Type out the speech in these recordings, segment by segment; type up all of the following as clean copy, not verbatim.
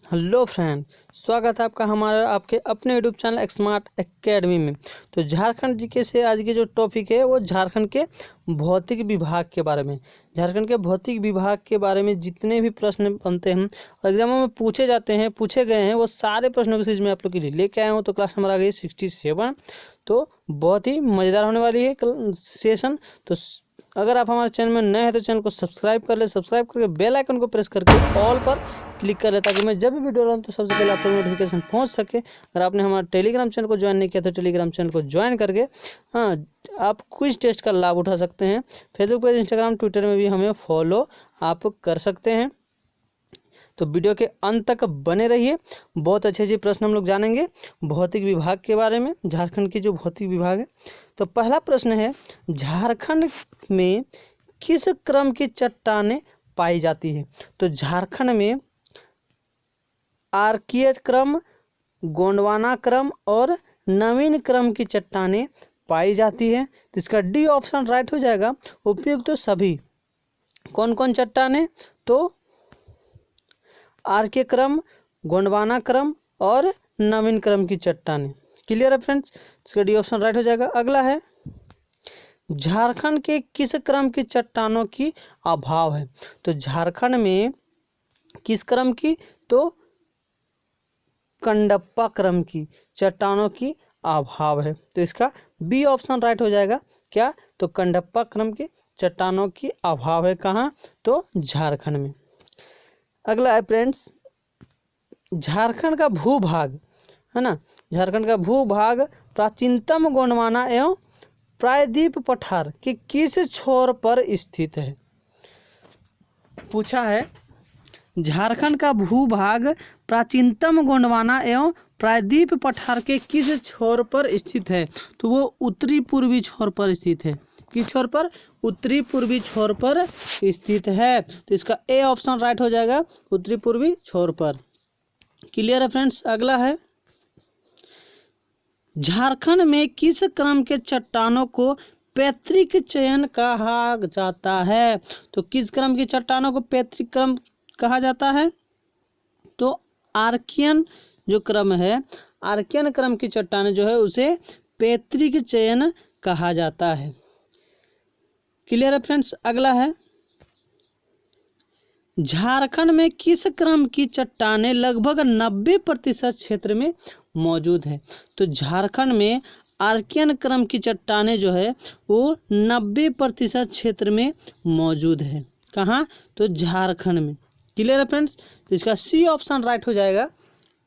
Hello friend, स्वागत है आपका हमारा आपके अपने यूट्यूब चैनल स्मार्ट एकेडमी में। तो झारखंड जीके से आज की जो टॉपिक है वो झारखंड के भौतिक विभाग के बारे में। झारखंड के भौतिक विभाग के बारे में जितने भी प्रश्न बनते हैं और एग्जामों में पूछे गए हैं वो सारे प्रश्नों की सीरीज में आप लोग के लिए लेके आया हूँ। तो क्लास नंबर आ गई 67। तो बहुत ही मज़ेदार होने वाली है सेशन। तो अगर आप हमारे चैनल में नए हैं तो चैनल को सब्सक्राइब कर ले, सब्सक्राइब करके बेल आइकन को प्रेस करके ऑल पर क्लिक कर ले, ताकि मैं जब भी वीडियो डालूं तो सबसे पहले आप तक नोटिफिकेशन पहुंच सके। अगर आपने हमारा टेलीग्राम चैनल को ज्वाइन नहीं किया तो टेलीग्राम चैनल को ज्वाइन करके आप क्विज टेस्ट का लाभ उठा सकते हैं। फेसबुक पेज, इंस्टाग्राम, ट्विटर में भी हमें फॉलो आप कर सकते हैं। तो वीडियो के अंत तक बने रहिए, बहुत अच्छे प्रश्न हम लोग जानेंगे भौतिक विभाग के बारे में, झारखंड की जो भौतिक विभाग है। तो पहला प्रश्न है, झारखंड में किस क्रम की चट्टानें पाई जाती है? तो झारखंड में आर्कीय क्रम, गोंडवाना क्रम और नवीन क्रम की चट्टानें पाई जाती है। तो इसका डी ऑप्शन राइट हो जाएगा। उपयुक्त तो सभी कौन कौन चट्टानें? तो आर्कीय क्रम, गोंडवाना क्रम और नवीन क्रम की चट्टानें। क्लियर है फ्रेंड्स? इसका डी ऑप्शन राइट हो जाएगा। अगला है, झारखंड के किस क्रम की चट्टानों की अभाव है? तो झारखंड में किस क्रम की? तो कंडप्पा क्रम की चट्टानों की अभाव है। तो इसका बी ऑप्शन राइट हो जाएगा। क्या? तो कंडप्पा क्रम की चट्टानों की अभाव है। कहाँ? तो झारखंड में। अगला है फ्रेंड्स, झारखंड का भूभाग है ना, झारखंड का भूभाग प्राचीनतम गोंडवाना एवं प्रायद्वीप पठार के किस छोर पर स्थित है? पूछा है, झारखंड का भूभाग प्राचीनतम गोंडवाना एवं प्रायद्वीप पठार के किस छोर पर स्थित है? तो वो उत्तरी पूर्वी छोर पर स्थित है। किस छोर पर? उत्तरी पूर्वी छोर पर स्थित है। तो इसका ए ऑप्शन राइट हो जाएगा, उत्तरी पूर्वी छोर पर। क्लियर है फ्रेंड्स? अगला है, झारखंड में किस क्रम के चट्टानों को पैतृक चयन कहा जाता है? तो किस क्रम की चट्टानों को पैतृक क्रम कहा जाता है? तो आर्कियन जो क्रम है, आर्कियन क्रम की चट्टानें जो है उसे पैतृक चयन कहा जाता है। क्लियर है फ्रेंड्स? अगला है, झारखंड में किस क्रम की चट्टानें लगभग 90% क्षेत्र में मौजूद है? तो झारखंड में आर्कियन क्रम की चट्टानें जो है वो 90% क्षेत्र में मौजूद है। कहाँ? तो झारखंड में। क्लियर है फ्रेंड्स? तो इसका सी ऑप्शन राइट हो जाएगा,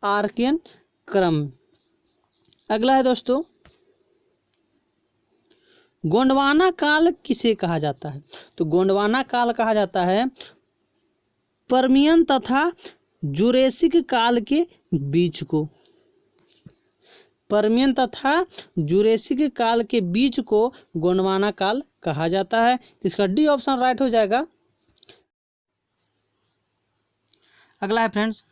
आर्कियन क्रम। अगला है दोस्तों, गोंडवाना काल किसे कहा जाता है? तो गोंडवाना काल कहा जाता है पर्मियन तथा जुरेसिक काल के बीच को। पर्मियन तथा जुरेसिक काल के बीच को गोंडवाना काल कहा जाता है। इसका डी ऑप्शन राइट हो जाएगा। अगला है फ्रेंड्स,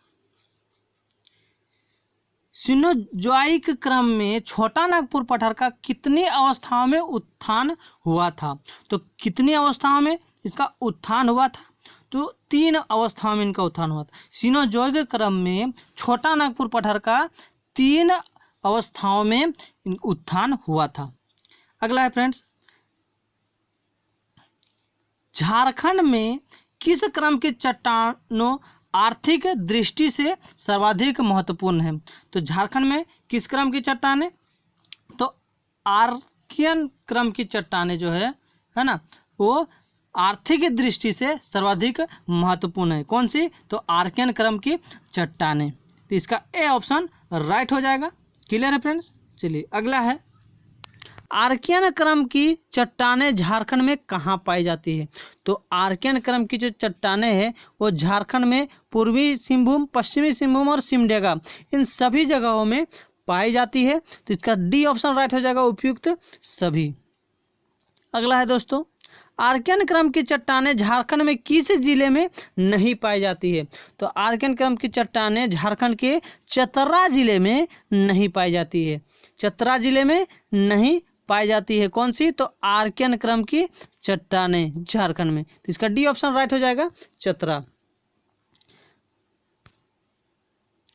सिनोजॉइक क्रम में छोटा नागपुर पठार का कितनी अवस्थाओं में उत्थान हुआ था? तो कितनी अवस्थाओं में इसका उत्थान हुआ था? तो 3 अवस्थाओं में इनका उत्थान हुआ था। सिनोजॉइक क्रम में छोटा नागपुर पठार का 3 अवस्थाओं में उत्थान हुआ था। अगला है फ्रेंड्स, झारखंड में किस क्रम की चट्टानों आर्थिक दृष्टि से सर्वाधिक महत्वपूर्ण है? तो झारखंड में किस क्रम की चट्टानें? तो आर्कियन क्रम की चट्टानें जो है ना, वो आर्थिक दृष्टि से सर्वाधिक महत्वपूर्ण है। कौन सी? तो आर्कियन क्रम की चट्टानें। तो इसका ए ऑप्शन राइट हो जाएगा। क्लियर है फ्रेंड्स? चलिए अगला है, आर्कियन क्रम की चट्टानें झारखंड में कहाँ पाई जाती है? तो आर्कियन क्रम की जो चट्टानें हैं वो झारखंड में पूर्वी सिंहभूम, पश्चिमी सिंहभूम और सिमडेगा, इन सभी जगहों में पाई जाती है। तो इसका डी ऑप्शन राइट हो जाएगा, उपयुक्त सभी। अगला है दोस्तों, आर्कियन क्रम की चट्टानें झारखंड में किस जिले में नहीं पाई जाती है? तो आर्कियन क्रम की चट्टानें झारखंड के चतरा जिले में नहीं पाई जाती है। चतरा जिले में नहीं पाई जाती है। कौन सी? तो आर्कियन क्रम की चट्टानें झारखंड में। तो इसका डी ऑप्शन राइट हो जाएगा, चतरा।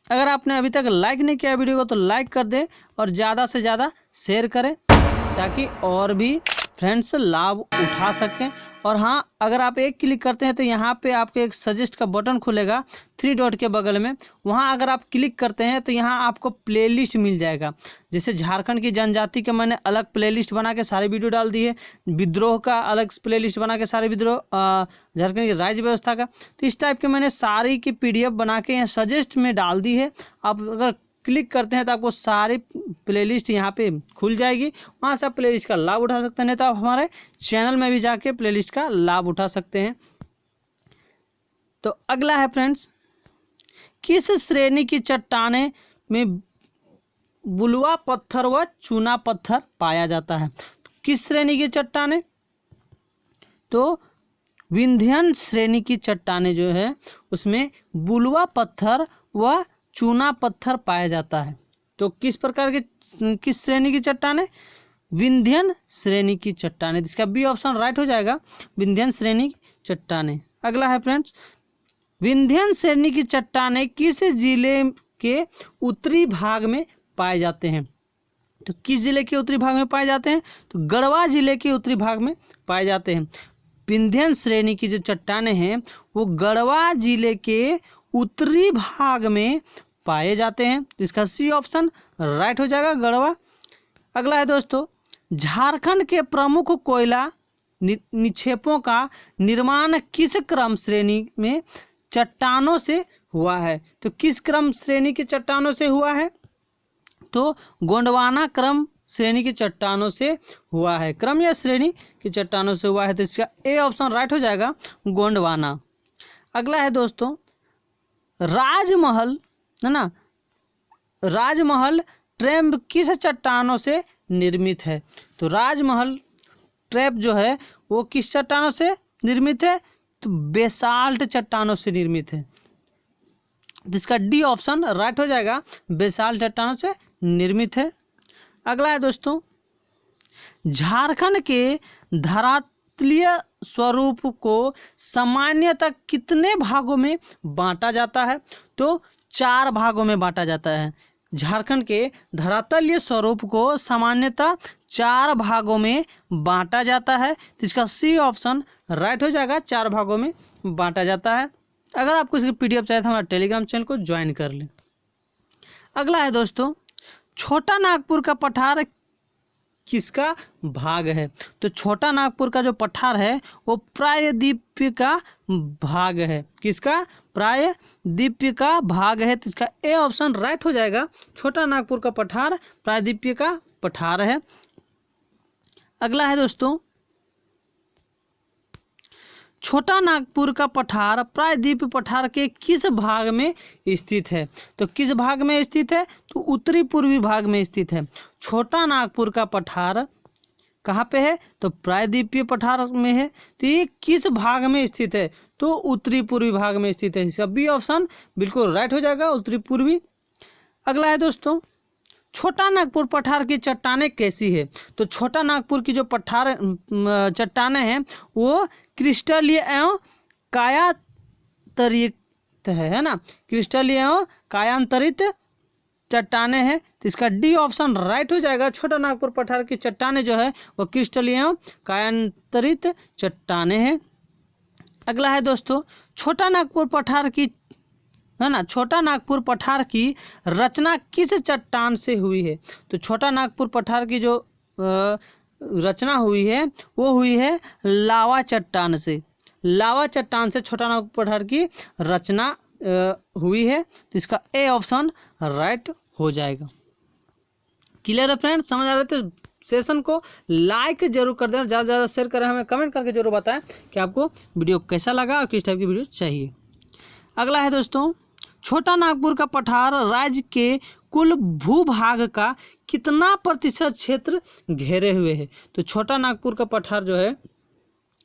अगर आपने अभी तक लाइक नहीं किया वीडियो को तो लाइक कर दे और ज़्यादा से ज़्यादा शेयर करें ताकि और भी फ्रेंड्स लाभ उठा सकें। और हाँ, अगर आप एक क्लिक करते हैं तो यहाँ पे आपको एक सजेस्ट का बटन खुलेगा 3 डॉट के बगल में। वहाँ अगर आप क्लिक करते हैं तो यहाँ आपको प्लेलिस्ट मिल जाएगा। जैसे झारखंड की जनजाति के मैंने अलग प्लेलिस्ट बना के सारे वीडियो डाल दी है, विद्रोह का अलग प्लेलिस्ट बना के सारे विद्रोह, झारखंड की राज्य व्यवस्था का, तो इस टाइप के मैंने सारी की PDF बना के यहाँ सजेस्ट में डाल दी है। आप अगर क्लिक करते हैं तो आपको सारी प्लेलिस्ट यहाँ पे खुल जाएगी, वहाँ से आप प्लेलिस्ट का लाभ उठा सकते हैं। नहीं तो आप हमारे चैनल में भी जाके प्लेलिस्ट का लाभ उठा सकते हैं। तो अगला है फ्रेंड्स, किस श्रेणी की चट्टानें में बुलवा पत्थर व चूना पत्थर पाया जाता है? किस श्रेणी की चट्टानें? तो विंध्यन श्रेणी की चट्टानें जो है उसमें बुलवा पत्थर व चूना पत्थर पाया जाता है। तो किस प्रकार के, किस श्रेणी की चट्टानें? विंध्यन श्रेणी की चट्टानें। इसका बी ऑप्शन राइट हो जाएगा, विंध्यन श्रेणी की चट्टानें। अगला है फ्रेंड्स, विंध्यन श्रेणी की चट्टानें किस जिले के उत्तरी भाग में पाए जाते हैं? तो किस जिले के उत्तरी भाग में पाए जाते हैं? तो गढ़वा जिले के उत्तरी भाग में पाए जाते हैं। विंध्यन श्रेणी की जो चट्टानें हैं वो गढ़वा जिले के उत्तरी भाग में पाए जाते हैं। इसका सी ऑप्शन राइट हो जाएगा, गढ़वा। अगला है दोस्तों, झारखंड के प्रमुख कोयला निक्षेपों का निर्माण किस क्रम श्रेणी में चट्टानों से हुआ है? तो किस क्रम श्रेणी की चट्टानों से हुआ है? तो गोंडवाना क्रम श्रेणी की चट्टानों से हुआ है। क्रम या श्रेणी की चट्टानों से हुआ है, तो इसका ए ऑप्शन राइट हो जाएगा, गोंडवाना। अगला है दोस्तों, राजमहल है ना, राजमहल ट्रैप किस चट्टानों से निर्मित है? तो राजमहल ट्रैप जो है वो किस चट्टानों से निर्मित है? तो बेसाल्ट चट्टानों से निर्मित है। जिसका डी ऑप्शन राइट हो जाएगा, बेसाल्ट चट्टानों से निर्मित है। अगला है दोस्तों, झारखंड के धरातलीय स्वरूप को सामान्यतः कितने भागों में बांटा जाता है? तो 4 भागों में बांटा जाता है। झारखंड के धरातलीय स्वरूप को सामान्यतः 4 भागों में बांटा जाता है। तो इसका सी ऑप्शन राइट हो जाएगा, 4 भागों में बांटा जाता है। अगर आपको इसकी PDF चाहिए तो हमारे टेलीग्राम चैनल को ज्वाइन कर लें। अगला है दोस्तों, छोटा नागपुर का पठार किसका भाग है? तो छोटा नागपुर का जो पठार है वो प्रायद्वीप का भाग है। किसका? प्रायद्वीप का भाग है। तो इसका ए ऑप्शन राइट हो जाएगा, छोटा नागपुर का पठार प्रायद्वीप का पठार है। अगला है दोस्तों, छोटा नागपुर का पठार प्रायद्वीप पठार के किस भाग में स्थित है? तो किस भाग में स्थित है? तो उत्तरी पूर्वी भाग में स्थित है। छोटा नागपुर का पठार कहाँ पे है? तो प्रायद्वीपीय पठार में है। तो ये किस भाग में स्थित है? तो उत्तरी पूर्वी भाग में स्थित है। इसका बी ऑप्शन बिल्कुल राइट हो जाएगा, उत्तरी पूर्वी। अगला है दोस्तों, छोटा नागपुर पठार की चट्टानें कैसी है? तो छोटा नागपुर की जो पठार चट्टानें हैं वो क्रिस्टलीय एवं कायांतरित है ना, क्रिस्टलीय एवं कायांतरित चट्टानें हैं। तो इसका डी ऑप्शन राइट हो जाएगा, छोटा नागपुर पठार की चट्टानें जो है वो क्रिस्टलीय एवं कायांतरित चट्टानें हैं। अगला है दोस्तों, छोटा नागपुर पठार की है ना, छोटा नागपुर पठार की रचना किस चट्टान से हुई है? तो छोटा नागपुर पठार की जो रचना हुई है वो हुई है लावा चट्टान से। लावा चट्टान से छोटा नागपुर पठार की रचना हुई है। तो इसका ए ऑप्शन राइट हो जाएगा। क्लियर है फ्रेंड, समझ आ रहे? तो सेशन को लाइक जरूर कर देना, ज़्यादा से ज़्यादा शेयर करें, हमें कमेंट करके जरूर बताएं कि आपको वीडियो कैसा लगा और किस टाइप की वीडियो चाहिए। अगला है दोस्तों, छोटा नागपुर का पठार राज्य के कुल भूभाग का कितना प्रतिशत क्षेत्र घेरे हुए है? तो छोटा नागपुर का पठार जो है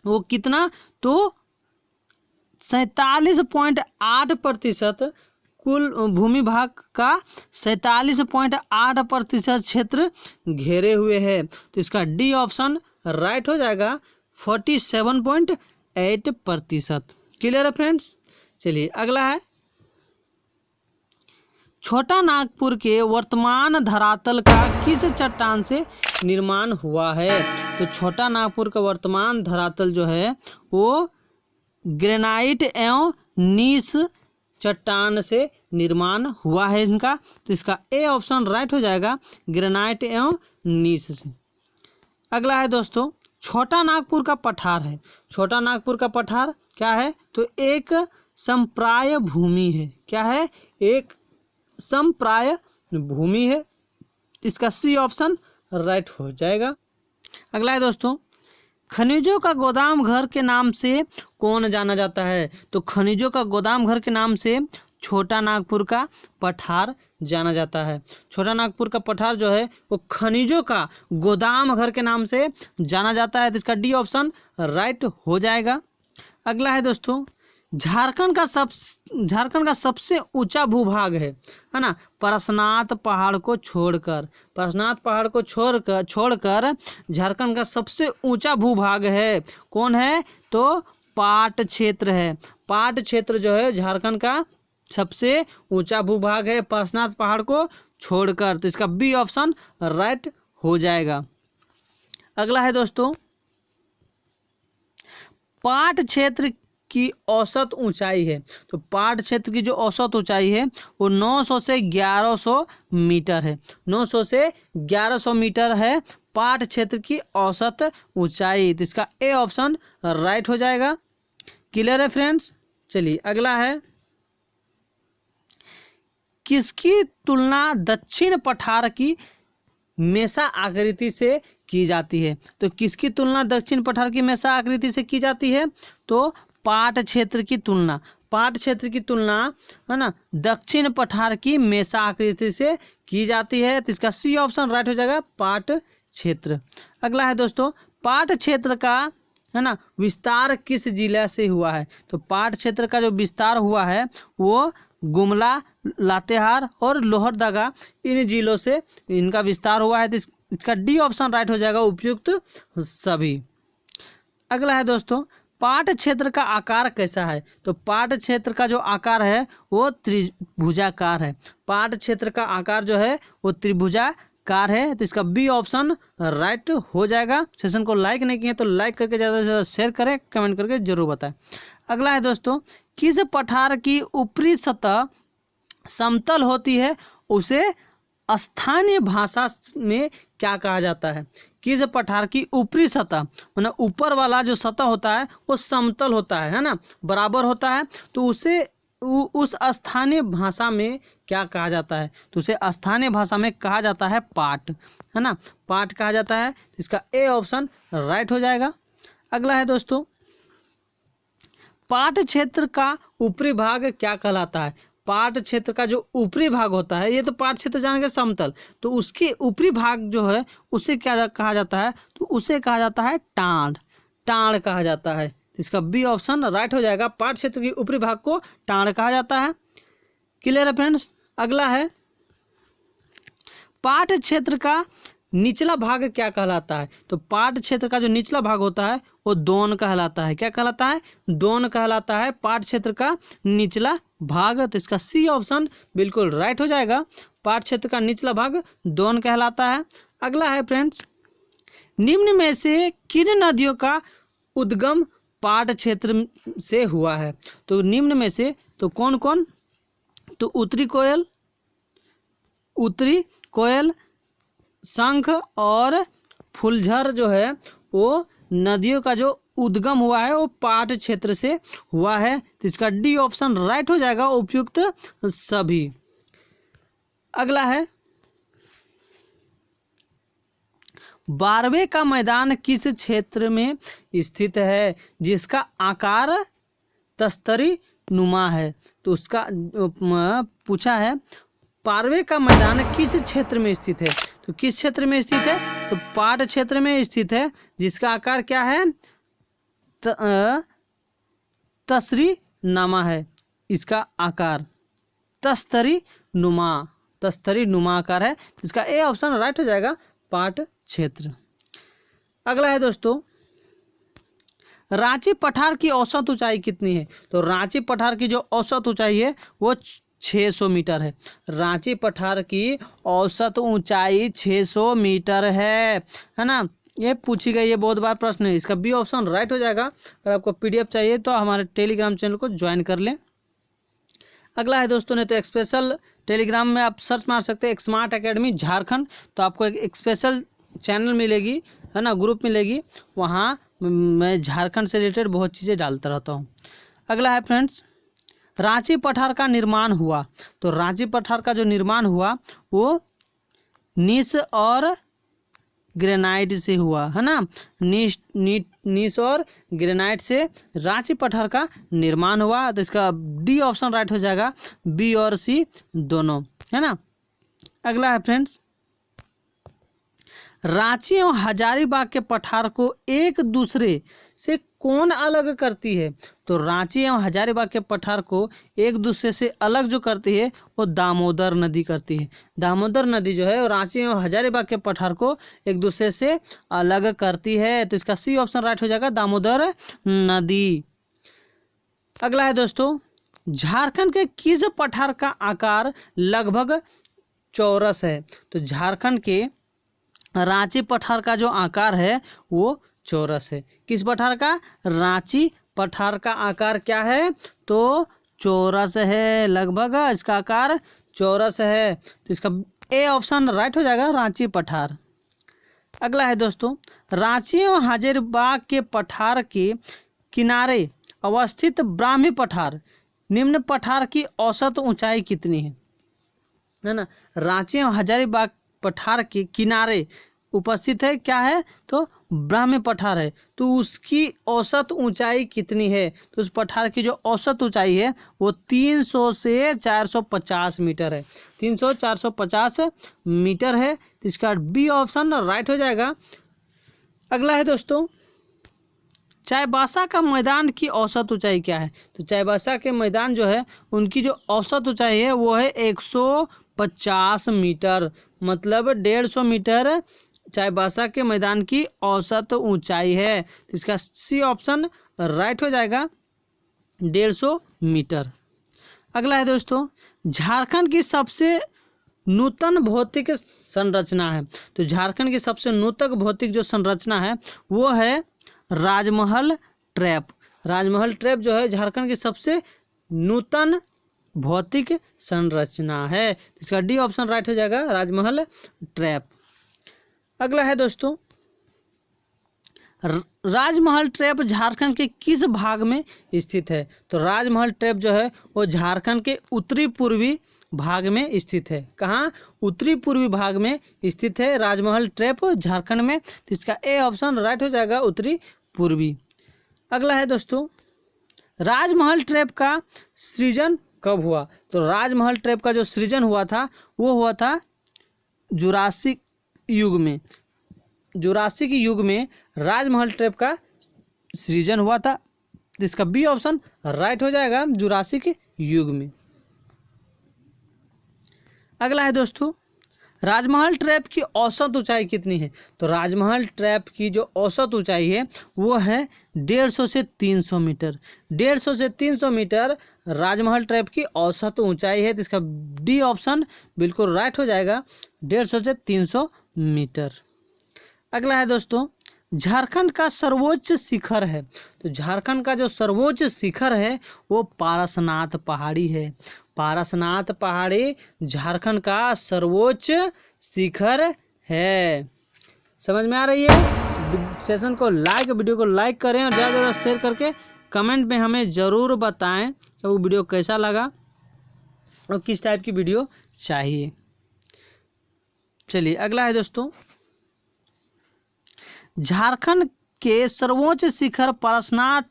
वो कितना, तो 47.8% कुल भूमि भाग का 47.8% क्षेत्र घेरे हुए है। तो इसका डी ऑप्शन राइट हो जाएगा, 47.8%। क्लियर है फ्रेंड्स। चलिए अगला है, छोटा नागपुर के वर्तमान धरातल का किस चट्टान से निर्माण हुआ है। तो छोटा नागपुर का वर्तमान धरातल जो है वो ग्रेनाइट एवं नीस चट्टान से निर्माण हुआ है इनका। तो इसका ए ऑप्शन राइट हो जाएगा, ग्रेनाइट एवं नीस से। अगला है दोस्तों, छोटा नागपुर का पठार है। छोटा नागपुर का पठार क्या है, तो एक संप्राय भूमि है। क्या है, एक संप्राय भूमि है। इसका सी ऑप्शन राइट हो जाएगा। अगला है दोस्तों, खनिजों का गोदाम घर के नाम से कौन जाना जाता है। तो खनिजों का गोदाम घर के नाम से छोटा नागपुर का पठार जाना जाता है। छोटा नागपुर का पठार जो है वो खनिजों का गोदाम घर के नाम से जाना जाता है। तो इसका डी ऑप्शन राइट हो जाएगा। अगला है दोस्तों, झारखंड का सबसे ऊंचा भूभाग है ना, पारसनाथ पहाड़ को छोड़कर। पारसनाथ पहाड़ को छोड़कर झारखंड का सबसे ऊंचा भूभाग है, कौन है, तो पाट क्षेत्र है। पाट क्षेत्र जो है झारखंड का सबसे ऊंचा भूभाग है, पारसनाथ पहाड़ को छोड़कर। तो इसका बी ऑप्शन राइट हो जाएगा। अगला है दोस्तों, पाट क्षेत्र की औसत ऊंचाई है। तो पाट क्षेत्र की जो औसत ऊंचाई है वो 900 से 1100 मीटर है। 900 से 1100 मीटर है पाट क्षेत्र की औसत ऊंचाई। तो इसका ए ऑप्शन राइट हो जाएगा। क्लियर है फ्रेंड्स। चलिए अगला है, किसकी तुलना दक्षिण पठार की मेसा आकृति से की जाती है। तो किसकी तुलना दक्षिण पठार की मेसा आकृति से की जाती है, तो पाट क्षेत्र की तुलना, पाट क्षेत्र की तुलना है ना दक्षिण पठार की मेसा आकृति से की जाती है। तो इसका सी ऑप्शन राइट हो जाएगा, पाट क्षेत्र। अगला है दोस्तों, पाट क्षेत्र का है ना विस्तार किस जिला से हुआ है। तो पाट क्षेत्र का जो विस्तार हुआ है वो गुमला, लातेहार और लोहरदगा इन जिलों से इनका विस्तार हुआ है। तो इसका डी ऑप्शन राइट हो जाएगा, उपयुक्त सभी। अगला है दोस्तों, पाट क्षेत्र का आकार कैसा है। तो पाट क्षेत्र का जो आकार है वो त्रिभुजाकार है। पाट क्षेत्र का आकार जो है वो त्रिभुजाकार है। तो इसका बी ऑप्शन राइट हो जाएगा। सेशन को लाइक नहीं किए तो लाइक करके ज़्यादा से ज़्यादा शेयर करें, कमेंट करके जरूर बताएं। अगला है दोस्तों, किस पठार की ऊपरी सतह समतल होती है उसे स्थानीय भाषा में क्या कहा जाता है। किस पठार की ऊपरी सतह, मतलब ऊपर वाला जो सतह होता है वो समतल होता है ना, बराबर होता है, तो उसे उस स्थानीय भाषा में क्या कहा जाता है। तो उसे स्थानीय भाषा में कहा जाता है पाट, है ना, पाट कहा जाता है। तो इसका ए ऑप्शन राइट हो जाएगा। अगला है दोस्तों, पाट क्षेत्र का ऊपरी भाग क्या कहलाता है। पाट क्षेत्र का जो ऊपरी भाग होता है, ये तो पाट क्षेत्र जानेंगे समतल, तो उसके ऊपरी भाग जो है उसे क्या कहा जाता है, तो उसे कहा जाता है टांड, टांड कहा जाता है। इसका बी ऑप्शन राइट हो जाएगा, पाट क्षेत्र के ऊपरी भाग को टांड कहा जाता है। क्लियर है फ्रेंड्स। अगला है, पाट क्षेत्र का निचला भाग क्या कहलाता है। तो पाट क्षेत्र का जो निचला भाग होता है वो दोन कहलाता है। क्या कहलाता है, दोन कहलाता है पाट क्षेत्र का निचला भाग। तो इसका सी ऑप्शन बिल्कुल राइट हो जाएगा, पाट क्षेत्र का निचला भाग दोन कहलाता है। अगला है फ्रेंड्स, निम्न में से किन नदियों का उद्गम पाट क्षेत्र से हुआ है। तो निम्न में से तो कौन कौन, तो उत्तरी कोयल, शंख और फुलझर जो है वो नदियों का जो उद्गम हुआ है वो पाट क्षेत्र से हुआ है। तो इसका डी ऑप्शन राइट हो जाएगा, उपयुक्त सभी। अगला है, बारवे का मैदान किस क्षेत्र में स्थित है जिसका आकार तस्तरी नुमा है। तो उसका पूछा है, बारवे का मैदान किस क्षेत्र में स्थित है। तो किस क्षेत्र में स्थित है, तो पाट क्षेत्र में स्थित है जिसका आकार क्या है, तसरी नामा है इसका आकार, तस्तरी नुमा आकार है। इसका ए ऑप्शन राइट हो जाएगा, पाट क्षेत्र। अगला है दोस्तों, रांची पठार की औसत ऊंचाई कितनी है? तो रांची पठार की जो औसत ऊंचाई है वो 600 मीटर है। रांची पठार की औसत ऊंचाई 600 मीटर है ना। ये पूछी गई है, बहुत बार प्रश्न है। इसका बी ऑप्शन राइट हो जाएगा। अगर आपको पीडीएफ चाहिए तो हमारे टेलीग्राम चैनल को ज्वाइन कर लें। अगला है दोस्तों, नहीं तो एक स्पेशल टेलीग्राम में आप सर्च मार सकते हैं स्मार्ट एकेडमी झारखंड, तो आपको एक स्पेशल चैनल मिलेगी, है ना, ग्रुप मिलेगी। वहाँ मैं झारखंड से रिलेटेड बहुत चीज़ें डालता रहता हूँ। अगला है फ्रेंड्स, रांची पठार का निर्माण हुआ। तो रांची पठार का जो निर्माण हुआ वो नीस और ग्रेनाइट से हुआ, है ना। नीस और ग्रेनाइट से रांची पठार का निर्माण हुआ। तो इसका डी ऑप्शन राइट हो जाएगा, बी और सी दोनों, है ना। अगला है फ्रेंड्स, रांची और हजारीबाग के पठार को एक दूसरे से कौन अलग करती है? तो रांची एवं हजारीबाग के पठार को एक दूसरे से अलग जो करती है वो दामोदर नदी करती है। दामोदर नदी जो है रांची एवं हजारीबाग के पठार को एक दूसरे से अलग करती है। तो इसका सी ऑप्शन राइट हो जाएगा, दामोदर नदी। अगला है दोस्तों, झारखंड के किस पठार का आकार लगभग चौरस है? तो झारखंड के रांची पठार का जो आकार है वो चौरस है। किस पठार का? रांची पठार का आकार क्या है? तो चौरस है, लगभग इसका आकार चौरस है। तो इसका ए ऑप्शन राइट हो जाएगा, रांची पठार। अगला है दोस्तों, रांची और हजारीबाग के पठार के किनारे अवस्थित ब्राह्मी पठार निम्न पठार की औसत ऊंचाई कितनी है ना। रांची और हजारीबाग पठार के किनारे उपस्थित है, क्या है? तो ब्राह्मी पठार है। तो उसकी औसत ऊंचाई कितनी है? तो उस पठार की जो औसत ऊंचाई है वो 300 से 450 मीटर है। 300-450 मीटर है। तो इसका बी ऑप्शन राइट हो जाएगा। अगला है दोस्तों, चाईबासा का मैदान की औसत ऊंचाई क्या है? तो चाईबासा के मैदान जो है उनकी जो औसत ऊंचाई है वो है 150 मीटर, मतलब 150 मीटर चाईबासा के मैदान की औसत ऊंचाई है। तो इसका सी ऑप्शन राइट हो जाएगा, 150 मीटर। अगला है दोस्तों, झारखंड की सबसे नूतन भौतिक संरचना है। तो झारखंड की सबसे नूतन भौतिक जो संरचना है वो है राजमहल ट्रैप। राजमहल ट्रैप जो है झारखंड की सबसे नूतन भौतिक संरचना है। इसका डी ऑप्शन राइट हो जाएगा, राजमहल ट्रैप। अगला है दोस्तों, राजमहल ट्रैप झारखंड के किस भाग में स्थित है? तो राजमहल ट्रैप जो है वो झारखंड के उत्तरी पूर्वी भाग में स्थित है। कहाँ? उत्तरी पूर्वी भाग में स्थित है राजमहल ट्रैप झारखंड में। तो इसका ए ऑप्शन राइट हो जाएगा, उत्तरी पूर्वी। अगला है दोस्तों, राजमहल ट्रैप का सृजन कब हुआ? तो राजमहल ट्रैप का जो सृजन हुआ था वो हुआ था जुरासिक युग में। जुरासिक युग में राजमहल ट्रैप का सृजन हुआ था। तो इसका बी ऑप्शन राइट हो जाएगा, जुरासिक युग में। अगला है दोस्तों, राजमहल ट्रैप की औसत ऊंचाई कितनी है? तो राजमहल ट्रैप की जो औसत ऊंचाई है वो है 150 से 300 मीटर। 150 से 300 मीटर राजमहल ट्रैप की औसत ऊंचाई है। तो इसका डी ऑप्शन बिल्कुल राइट हो जाएगा, 150 से 300 मीटर। अगला है दोस्तों, झारखंड का सर्वोच्च शिखर है। तो झारखंड का जो सर्वोच्च शिखर है वो पारसनाथ पहाड़ी है। पारसनाथ पहाड़ी झारखंड का सर्वोच्च शिखर है। समझ में आ रही है? सेशन को लाइक, वीडियो को लाइक करें और ज़्यादा से ज़्यादा शेयर करके कमेंट में हमें ज़रूर बताएं कि वो वीडियो कैसा लगा और किस टाइप की वीडियो चाहिए। चलिए अगला है दोस्तों, झारखंड के सर्वोच्च शिखर पारसनाथ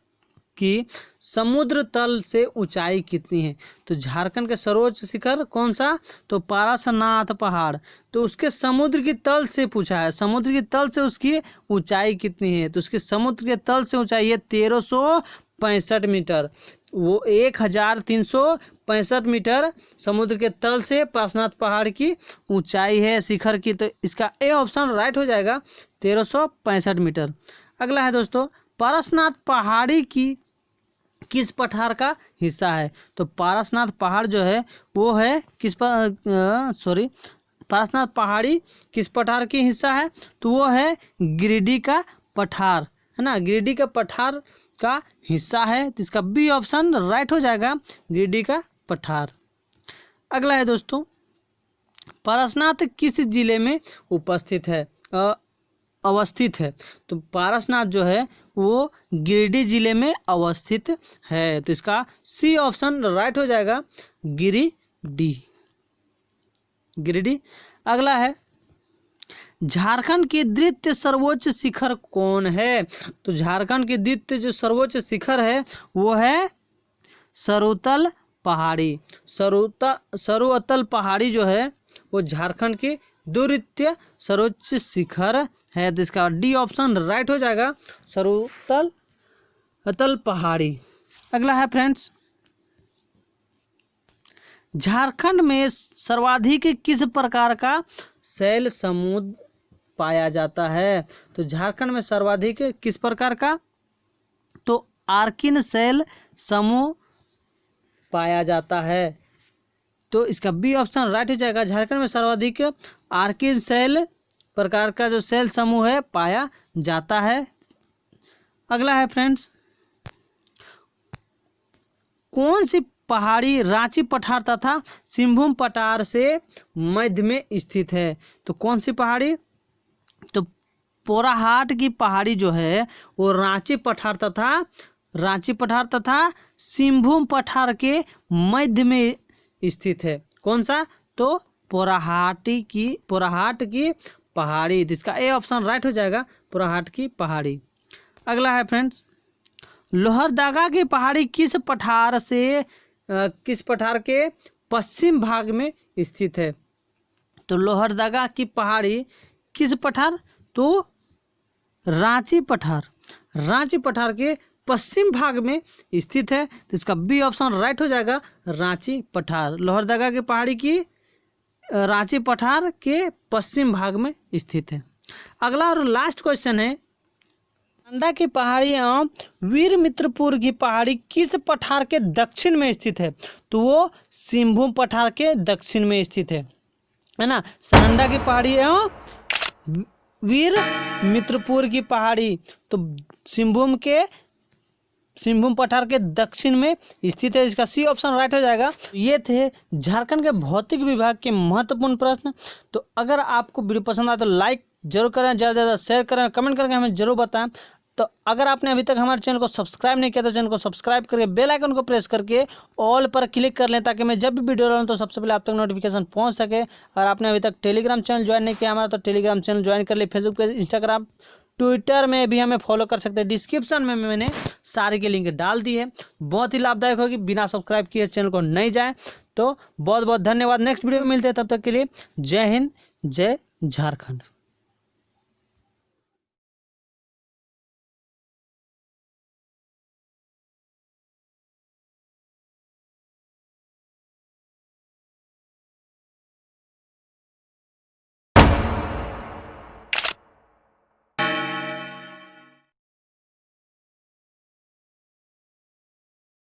की समुद्र तल से ऊंचाई कितनी है। तो झारखंड के सर्वोच्च शिखर कौन सा, तो पारसनाथ पहाड़। तो उसके समुद्र की तल से पूछा है, समुद्र की तल से उसकी ऊंचाई कितनी है। तो उसके समुद्र के तल से ऊंचाई है 1365 मीटर। वो 1365 मीटर समुद्र के तल से पारसनाथ पहाड़ की ऊंचाई है शिखर की। तो इसका ए ऑप्शन राइट हो जाएगा, 1365 मीटर। अगला है दोस्तों, पारसनाथ पहाड़ी की किस पठार का हिस्सा है। तो पारसनाथ पहाड़ जो है वो है किस पारसनाथ पहाड़ी किस पठार की हिस्सा है। तो वो है गिरिडीह का पठार, है ना, गिरिडीह का पठार का हिस्सा है। तो इसका बी ऑप्शन राइट हो जाएगा, गिरिडीह का पठार। अगला है दोस्तों, पारसनाथ किस जिले में उपस्थित है, अवस्थित है। तो पारसनाथ जो है वो गिरिडीह जिले में अवस्थित है। तो इसका सी ऑप्शन राइट हो जाएगा, गिरिडीह, गिरिडीह। अगला है, झारखंड की द्वितीय सर्वोच्च शिखर कौन है। तो झारखंड की द्वितीय जो सर्वोच्च शिखर है वो है सरुतल पहाड़ी। सरुतल पहाड़ी जो है वो झारखंड की द्वितीय सर्वोच्च शिखर है। तो इसका डी ऑप्शन राइट हो जाएगा, सरुतल पहाड़ी। अगला है फ्रेंड्स, झारखंड में सर्वाधिक किस प्रकार का शैल समूह पाया जाता है। तो झारखंड में सर्वाधिक किस प्रकार का, तो आर्किन शैल समूह पाया जाता है। तो इसका बी ऑप्शन राइट हो जाएगा, झारखंड में सर्वाधिक आर्किन शैल प्रकार का जो शैल समूह है पाया जाता है। अगला है फ्रेंड्स, कौन सी पहाड़ी रांची पठार तथा सिंहभूम पठार से मध्य में स्थित है। तो कौन सी पहाड़ी, तो पोराहाट की पहाड़ी जो है वो रांची पठार तथा सिंहभूम पठार के मध्य में स्थित है। कौन सा, तो पोराहाट की पहाड़ी। इसका ए ऑप्शन राइट हो जाएगा, पोराहाट की पहाड़ी। अगला है फ्रेंड्स, लोहरदगा की पहाड़ी किस पठार के पश्चिम भाग में स्थित है। तो लोहरदगा की पहाड़ी किस पठार, तो रांची पठार के पश्चिम भाग में स्थित है। तो इसका बी ऑप्शन राइट हो जाएगा, रांची पठार। लोहरदगा की पहाड़ी की रांची पठार के पश्चिम भाग में स्थित है। अगला और लास्ट क्वेश्चन है, नालंदा की पहाड़ी एवं वीरमित्रपुर की पहाड़ी किस पठार के दक्षिण में स्थित है। तो वो सिंहभूम पठार के दक्षिण में स्थित है ना। नालंदा की पहाड़ी एवं वीरमित्रपुर की पहाड़ी तो सिंहभूम पठार के दक्षिण में स्थित है। इसका सी ऑप्शन राइट हो जाएगा। ये थे झारखंड के भौतिक विभाग के महत्वपूर्ण प्रश्न। तो अगर आपको वीडियो पसंद आए तो लाइक जरूर करें, ज़्यादा से ज़्यादा शेयर करें, कमेंट करके हमें जरूर बताएं। तो अगर आपने अभी तक हमारे चैनल को सब्सक्राइब नहीं किया तो चैनल को सब्सक्राइब करके बेल आइकन को प्रेस करके ऑल पर क्लिक कर लें, ताकि मैं जब भी वीडियो डालूं तो सबसे पहले आप तक नोटिफिकेशन पहुंच सके। और आपने अभी तक टेलीग्राम चैनल ज्वाइन नहीं किया हमारा तो टेलीग्राम चैनल ज्वाइन कर ले। फेसबुक पे, इंस्टाग्राम, ट्विटर में भी हमें फॉलो कर सकते हैं। डिस्क्रिप्शन में मैंने सारी की लिंक डाल दी है, बहुत ही लाभदायक होगी। बिना सब्सक्राइब किए चैनल को नहीं जाएं। तो बहुत बहुत धन्यवाद। नेक्स्ट वीडियो में मिलते हैं, तब तक के लिए जय हिंद, जय झारखंड।